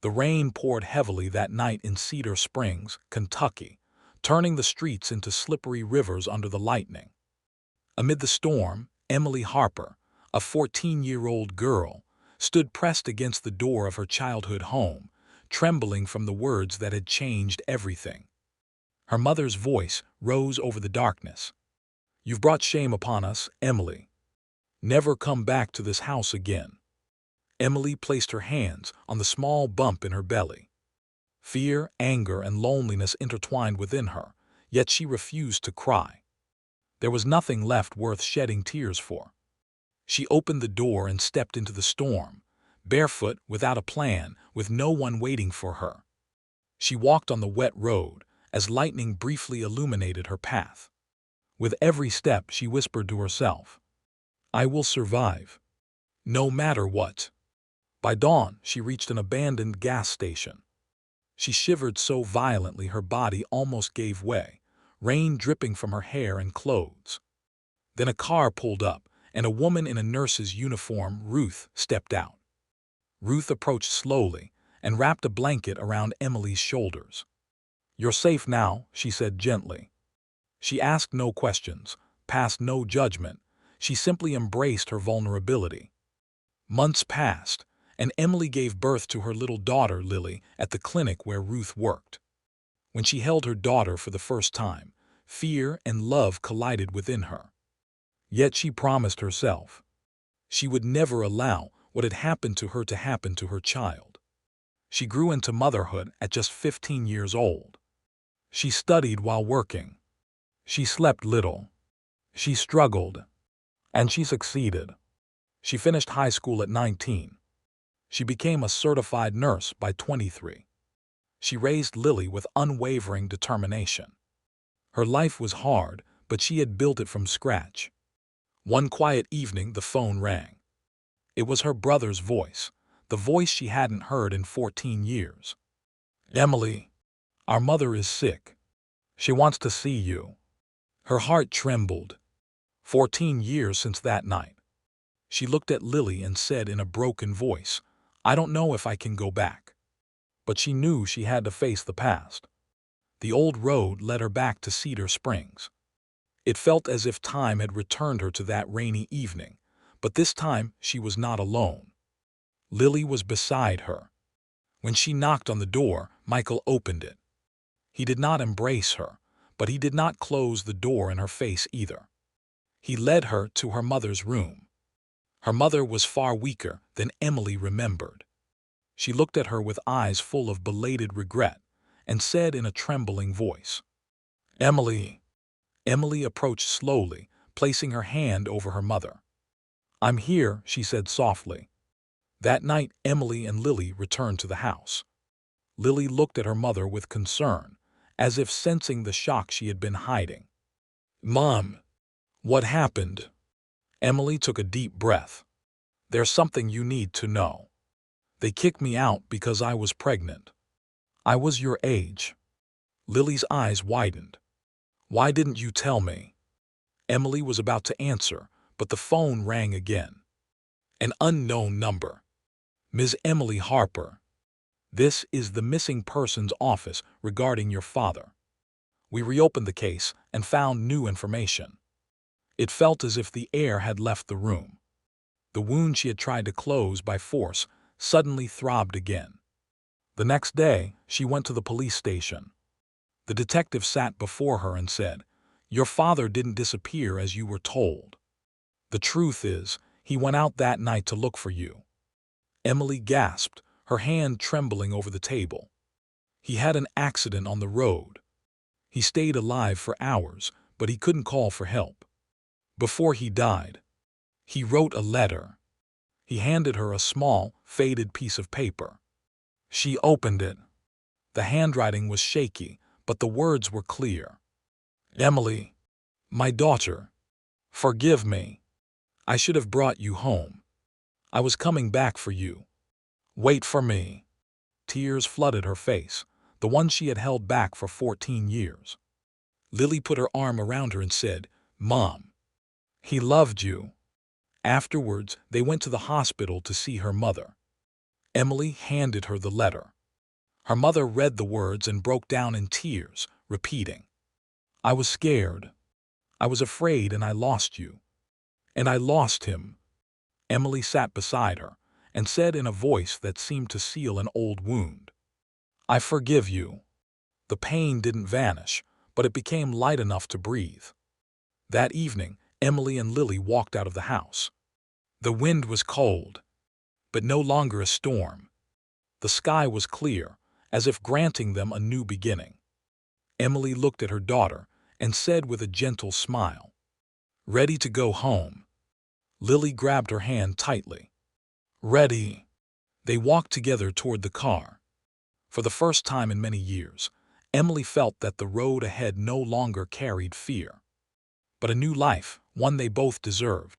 The rain poured heavily that night in Cedar Springs, Kentucky, turning the streets into slippery rivers under the lightning. Amid the storm, Emily Harper, a 14-year-old girl, stood pressed against the door of her childhood home, trembling from the words that had changed everything. Her mother's voice rose over the darkness. "You've brought shame upon us, Emily. Never come back to this house again." Emily placed her hands on the small bump in her belly. Fear, anger, and loneliness intertwined within her, yet she refused to cry. There was nothing left worth shedding tears for. She opened the door and stepped into the storm, barefoot, without a plan, with no one waiting for her. She walked on the wet road as lightning briefly illuminated her path. With every step, she whispered to herself, "I will survive, no matter what." By dawn, she reached an abandoned gas station. She shivered so violently her body almost gave way, rain dripping from her hair and clothes. Then a car pulled up, and a woman in a nurse's uniform, Ruth, stepped out. Ruth approached slowly and wrapped a blanket around Emily's shoulders. "You're safe now," she said gently. She asked no questions, passed no judgment. She simply embraced her vulnerability. Months passed, and Emily gave birth to her little daughter, Lily, at the clinic where Ruth worked. When she held her daughter for the first time, fear and love collided within her. Yet she promised herself she would never allow what had happened to her to happen to her child. She grew into motherhood at just 15 years old. She studied while working. She slept little. She struggled. And she succeeded. She finished high school at 19. She became a certified nurse by 23. She raised Lily with unwavering determination. Her life was hard, but she had built it from scratch. One quiet evening, the phone rang. It was her brother's voice, the voice she hadn't heard in 14 years. "Emily, our mother is sick. She wants to see you." Her heart trembled. 14 years since that night. She looked at Lily and said in a broken voice, "I don't know if I can go back." But she knew she had to face the past. The old road led her back to Cedar Springs. It felt as if time had returned her to that rainy evening, but this time she was not alone. Lily was beside her. When she knocked on the door, Michael opened it. He did not embrace her, but he did not close the door in her face either. He led her to her mother's room. Her mother was far weaker than Emily remembered. She looked at her with eyes full of belated regret and said in a trembling voice, "Emily." Emily approached slowly, placing her hand over her mother. "I'm here," she said softly. That night, Emily and Lily returned to the house. Lily looked at her mother with concern, as if sensing the shock she had been hiding. "Mom, what happened?" Emily took a deep breath. "There's something you need to know. They kicked me out because I was pregnant. I was your age." Lily's eyes widened. "Why didn't you tell me?" Emily was about to answer, but the phone rang again. An unknown number. "Ms. Emily Harper. This is the missing persons office regarding your father. We reopened the case and found new information." It felt as if the air had left the room. The wound she had tried to close by force suddenly throbbed again. The next day, she went to the police station. The detective sat before her and said, "Your father didn't disappear as you were told. The truth is, he went out that night to look for you." Emily gasped, her hand trembling over the table. "He had an accident on the road. He stayed alive for hours, but he couldn't call for help. Before he died, he wrote a letter." He handed her a small, faded piece of paper. She opened it. The handwriting was shaky, but the words were clear. "Emily, my daughter, forgive me. I should have brought you home. I was coming back for you. Wait for me." Tears flooded her face, the one she had held back for 14 years. Lily put her arm around her and said, "Mom, he loved you." Afterwards, they went to the hospital to see her mother. Emily handed her the letter. Her mother read the words and broke down in tears, repeating, "I was scared. I was afraid and I lost you. And I lost him." Emily sat beside her and said in a voice that seemed to seal an old wound, "I forgive you." The pain didn't vanish, but it became light enough to breathe. That evening, Emily and Lily walked out of the house. The wind was cold, but no longer a storm. The sky was clear, as if granting them a new beginning. Emily looked at her daughter and said with a gentle smile, "Ready to go home?" Lily grabbed her hand tightly. "Ready." They walked together toward the car. For the first time in many years, Emily felt that the road ahead no longer carried fear, but a new life, one they both deserved.